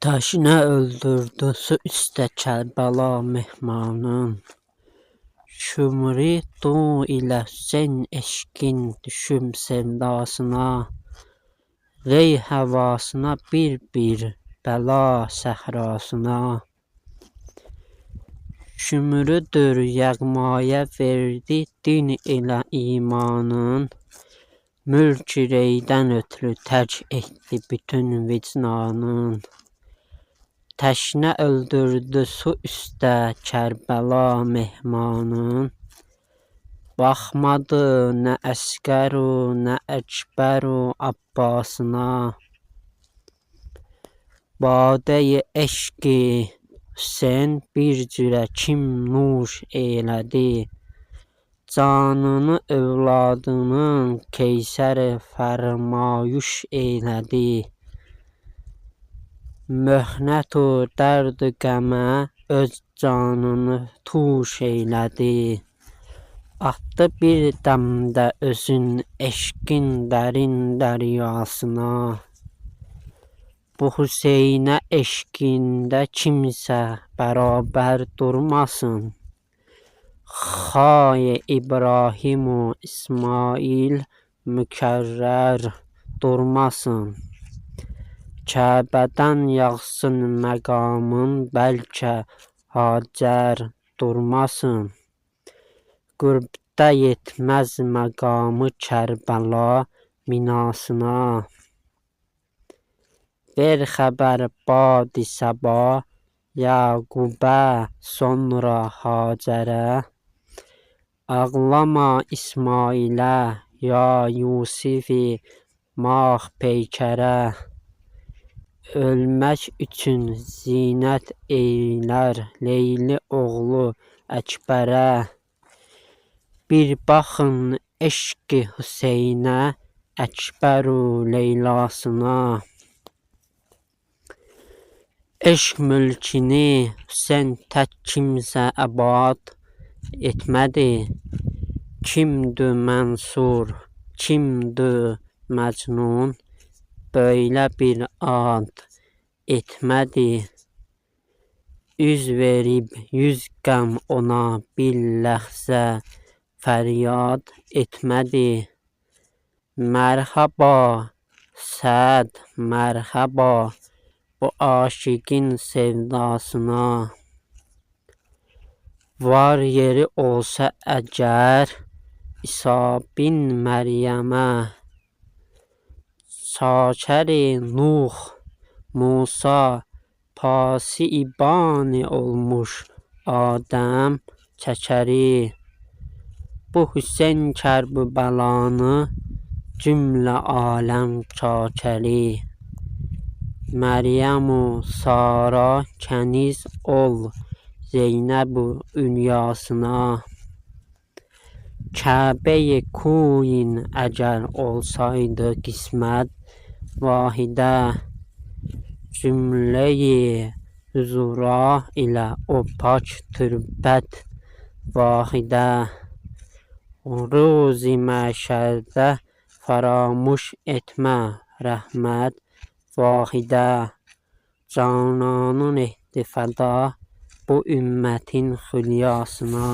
Təşnə öldürdü su üstə Kərbəla mehmanın. Şümrü du ilə Hüseyn eşqin düşüm sevdasına. Rey havasına bir bəla səhrasına. Şümrüdür yağmaya verdi din ilə imanın. Mülk reydən ötrü tərk etdi bütün vicdanın. Təşnə öldürdü su üstə Kərbəla mehmanın. Baxmadı nə Əsgəru, nə Əkbəru Abbasına. Badə-i eşqi Hüseyn bir cürə kim nuş eylədi. Canını övladının Keysər-i fərmayüş eylədi. Möhnət-u dərd-ü qəmə öz canını tuş eylədi. Atdı bir dəmdə özün eşqin dərin dəryasına. Bu Hüseynə eşqində kimsə bərabər durmasın. Xayə İbrahim-u İsmail mükərrər durmasın. Kəbədən yağsın məqamın bəlkə Hacər durmasın. Qürbdə yetməz məqamı Kərbəla minasına. Ver xəbər badi səba Yəqubə sonra Hacərə. Ağlama İsmailə ya Yusifi mah peykərə. Ölmək üçün zinət eylər Leyli oğlu Əkbərə. Bir baxın eşqi Hüseynə Əkbəru Leylasına. Eşq mülkini Hüseyn tək kimsə əbad etmədi. Kimdür Mənsur, kimdür Məcnun, böylə bir ad etmədi. Üz verib yüz qəm ona bir ləhzə fəryad etmədi. Mərhaba Səd, mərhaba bu aşiqin sevdasına. Var yeri olsa əgər İsa bin Məryəmə. Çakəri Nuh, Musa, pasiban olmuş Adəm çəkəri. Bu Hüseyn Kərbəlanı cümlə aləm çakəri. Məryəm-u Sara kəniz ol Zeynəb-u ülyasına. Kəbə-i Kuin əgər olsaydı qismət vahidə. Cümlə-i hüzura ilə o pak türbət vahidə. Ruzi məhşərdə faramuş etmə rəhmət vahidə. Cananın etdi fəda bu ümmətin xülyasına.